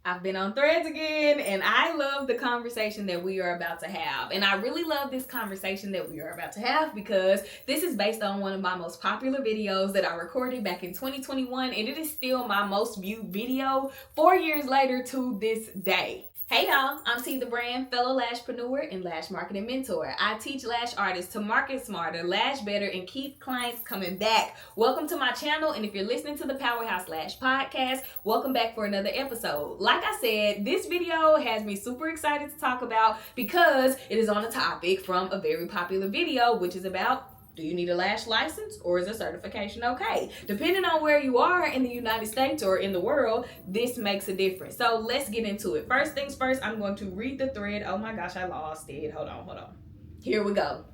I've been on Threads again, and I love the conversation that we are about to have. And I really love this conversation that we are about to have because this is based on one of my most popular videos that I recorded back in 2021, and it is still my most viewed video 4 years later to this day. Hey y'all, I'm T the Brand, fellow lashpreneur and lash marketing mentor. I teach lash artists to market smarter, lash better, and keep clients coming back. Welcome to my channel, and if you're listening to the Powerhouse Lash podcast, welcome back for another episode. Like I said, this video has me super excited to talk about because it is on a topic from a very popular video, which is about, do you need a lash license or is a certification okay? Depending on where you are in the United States or in the world, this makes a difference. So let's get into it. First things first, I'm going to read the thread. Oh my gosh, I lost it. Hold on. Here we go.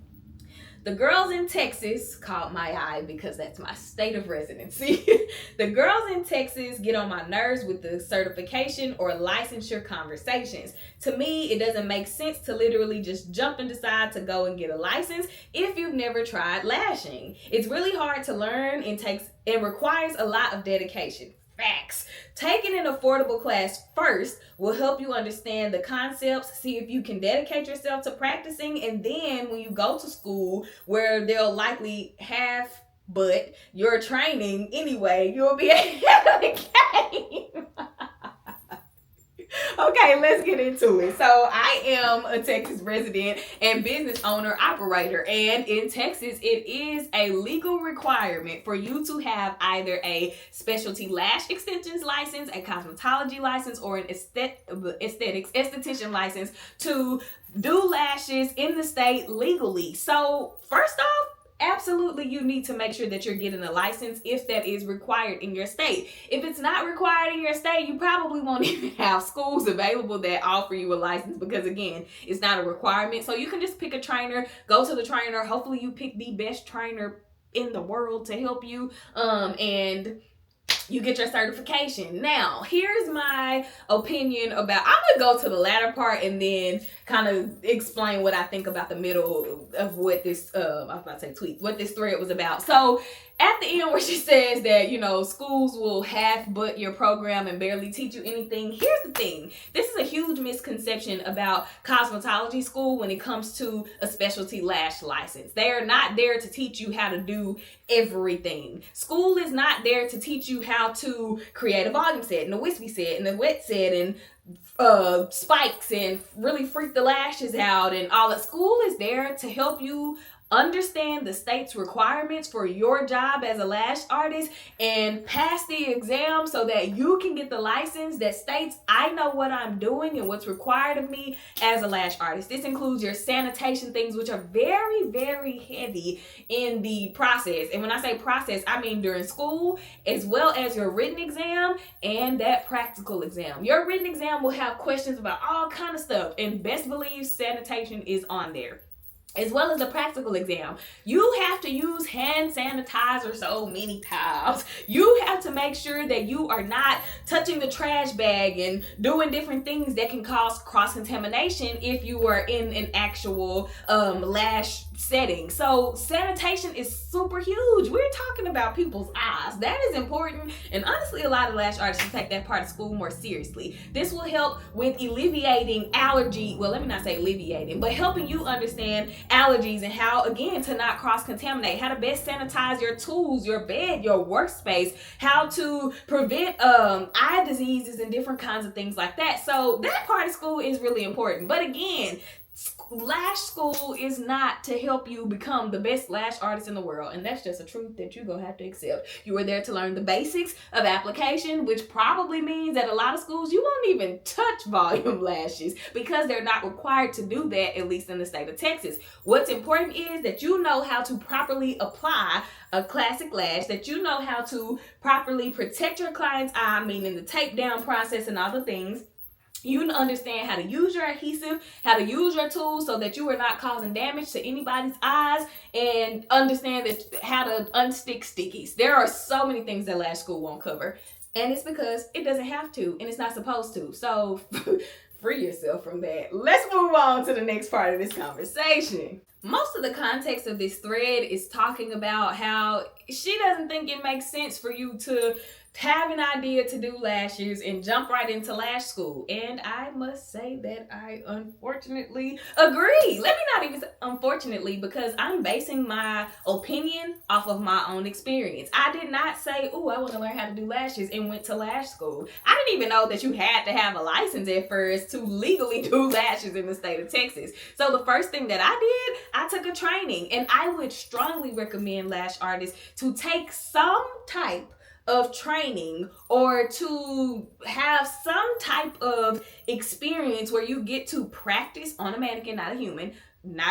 The girls in Texas caught my eye because that's my state of residency. The girls in Texas get on my nerves with the certification or licensure conversations. To me, it doesn't make sense to literally just jump and decide to go and get a license if you've never tried lashing. It's really hard to learn and requires a lot of dedication. Facts. Taking an affordable class first will help you understand the concepts, see if you can dedicate yourself to practicing, and then when you go to school where they'll likely have but your training anyway, you'll be ahead of the game. Okay, let's get into it. So I am a Texas resident and business owner operator, and in Texas it is a legal requirement for you to have either a specialty lash extensions license, a cosmetology license, or an aesthetics esthetician license to do lashes in the state legally. So first off, absolutely, you need to make sure that you're getting a license if that is required in your state. If it's not required in your state, you probably won't even have schools available that offer you a license because, again, it's not a requirement. So you can just pick a trainer, go to the trainer. Hopefully you pick the best trainer in the world to help you, and you get your certification. Now, here's my opinion about, I'm gonna go to the latter part and then kind of explain what I think about the middle of what this, I was about to say tweet, what this thread was about. So at the end where she says that, schools will half but your program and barely teach you anything. Here's the thing. This is a huge misconception about cosmetology school when it comes to a specialty lash license. They are not there to teach you how to do everything. School is not there to teach you how to create a volume set and a wispy set and a wet set and spikes and really freak the lashes out and all that. School is there to help you understand the state's requirements for your job as a lash artist and pass the exam so that you can get the license that states I know what I'm doing and what's required of me as a lash artist. This includes your sanitation things, which are very, very heavy in the process. And when I say process, I mean during school, as well as your written exam and that practical exam. Your written exam will have questions about all kind of stuff, and best believe sanitation is on there. As well as the practical exam. You have to use hand sanitizer so many times. You have to make sure that you are not touching the trash bag and doing different things that can cause cross-contamination if you are in an actual lash setting. So sanitation is super huge. We're talking about people's eyes. That is important, and honestly a lot of lash artists should take that part of school more seriously. This will help with alleviating allergy, well, let me not say alleviating, but helping you understand allergies and how, again, to not cross-contaminate, how to best sanitize your tools, your bed, your workspace, how to prevent eye diseases and different kinds of things like that. So that part of school is really important. But again, lash school is not to help you become the best lash artist in the world, and that's just a truth that you're gonna have to accept. You are there to learn the basics of application, which probably means that a lot of schools you won't even touch volume lashes because they're not required to do that, at least in the state of Texas. What's important is that you know how to properly apply a classic lash, that you know how to properly protect your client's eye, meaning the tape down process and all the things. You understand how to use your adhesive, how to use your tools so that you are not causing damage to anybody's eyes, and understand how to unstick stickies. There are so many things that lash school won't cover, and it's because it doesn't have to, and it's not supposed to. So free yourself from that. Let's move on to the next part of this conversation. Most of the context of this thread is talking about how she doesn't think it makes sense for you to have an idea to do lashes and jump right into lash school. And I must say that I unfortunately agree. Let me not even say unfortunately, because I'm basing my opinion off of my own experience. I did not say, oh, I want to learn how to do lashes and went to lash school. I didn't even know that you had to have a license at first to legally do lashes in the state of Texas. So the first thing that I did, I took a training, and I would strongly recommend lash artists to take some type of training or to have some type of experience where you get to practice on a mannequin, not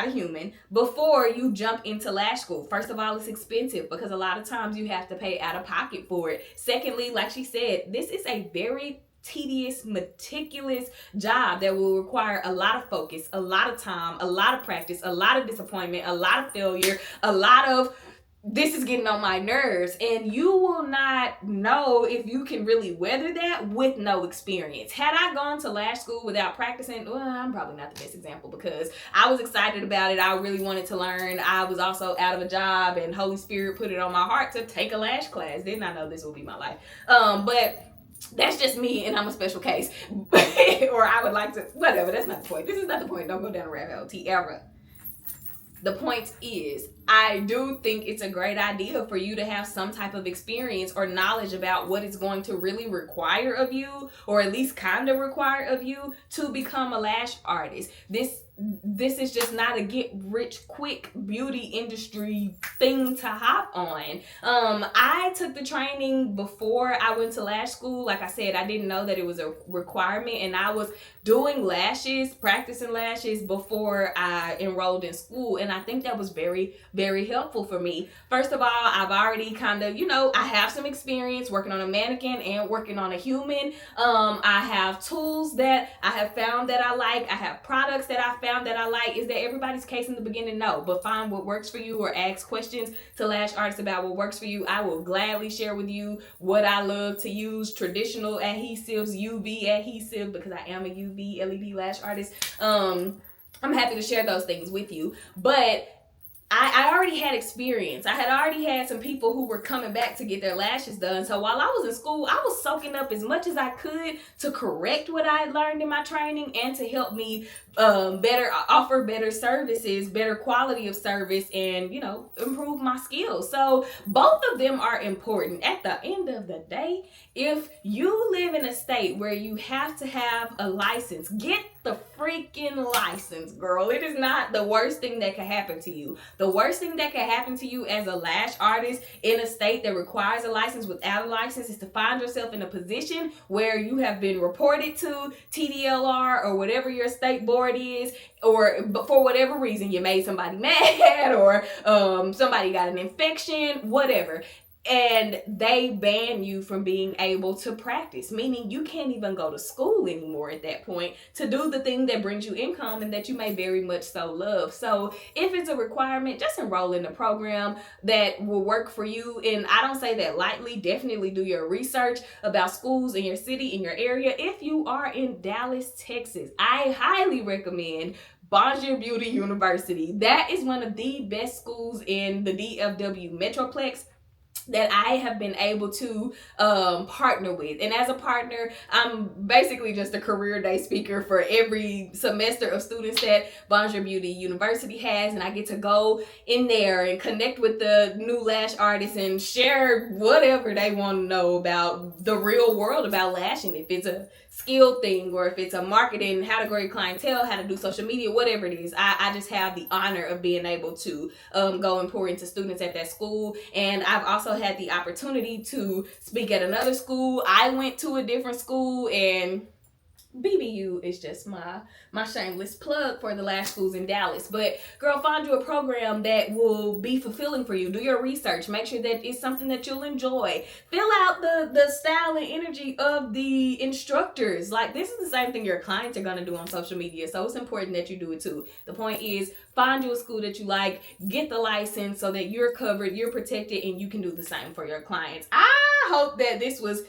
a human, before you jump into lash school. First of all, it's expensive because a lot of times you have to pay out of pocket for it. Secondly, like she said, this is a very tedious, meticulous job that will require a lot of focus, a lot of time, a lot of practice, a lot of disappointment, a lot of failure, a lot of this is getting on my nerves, and you will not know if you can really weather that with no experience. Had I gone to lash school without practicing, well, I'm probably not the best example because I was excited about it. I really wanted to learn. I was also out of a job, and Holy Spirit put it on my heart to take a lash class. Didn't I know this would be my life? But that's just me, and I'm a special case. Or I would like to, whatever, that's not the point. This is not the point. Don't go down a rabbit hole, ever. The point is, I do think it's a great idea for you to have some type of experience or knowledge about what it's going to really require of you, or at least kind of require of you to become a lash artist. This is just not a get rich quick beauty industry thing to hop on. I took the training before I went to lash school. Like I said, I didn't know that it was a requirement, and I was doing lashes, practicing lashes before I enrolled in school, and I think that was very, very helpful for me. First of all, I've already kind of, I have some experience working on a mannequin and working on a human. I have tools that I have found that I like. I have products that I found that I like. Is that everybody's case in the beginning? No, but find what works for you or ask questions to lash artists about what works for you. I will gladly share with you what I love to use, traditional adhesives, UV adhesive, because I am a UV LED lash artist. I'm happy to share those things with you, but I already had experience. I had already had some people who were coming back to get their lashes done. So while I was in school, I was soaking up as much as I could to correct what I had learned in my training and to help me offer better services, better quality of service, and, improve my skills. So both of them are important. At the end of the day, if you live in a state where you have to have a license, get the freaking license, girl. It is not the worst thing that can happen to you. The worst thing that can happen to you as a lash artist in a state that requires a license without a license is to find yourself in a position where you have been reported to TDLR or whatever your state board is, or for whatever reason you made somebody mad, or somebody got an infection, whatever. And they ban you from being able to practice, meaning you can't even go to school anymore at that point to do the thing that brings you income and that you may very much so love. So if it's a requirement, just enroll in the program that will work for you. And I don't say that lightly. Definitely do your research about schools in your city, in your area. If you are in Dallas, Texas, I highly recommend Bonjour Beauty University. That is one of the best schools in the DFW Metroplex that I have been able to partner with. And as a partner, I'm basically just a career day speaker for every semester of students that Bonjour Beauty University has, and I get to go in there and connect with the new lash artists and share whatever they want to know about the real world about lashing. If it's a skill thing, or if it's a marketing, how to grow your clientele, how to do social media, whatever it is, I just have the honor of being able to go and pour into students at that school. And I've also had the opportunity to speak at another school. I went to a different school, and BBU is just my shameless plug for the lash schools in Dallas. But girl, find you a program that will be fulfilling for you. Do your research. Make sure that it's something that you'll enjoy. Fill out the style and energy of the instructors. Like, this is the same thing your clients are going to do on social media. So it's important that you do it too. The point is, find you a school that you like, get the license so that you're covered, you're protected, and you can do the same for your clients. I hope that this was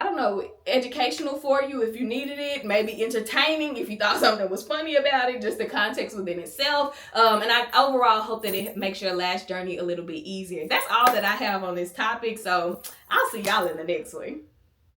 I don't know, educational for you if you needed it, maybe entertaining if you thought something was funny about it, just the context within itself. And I overall hope that it makes your lash journey a little bit easier. That's all that I have on this topic, so I'll see y'all in the next one.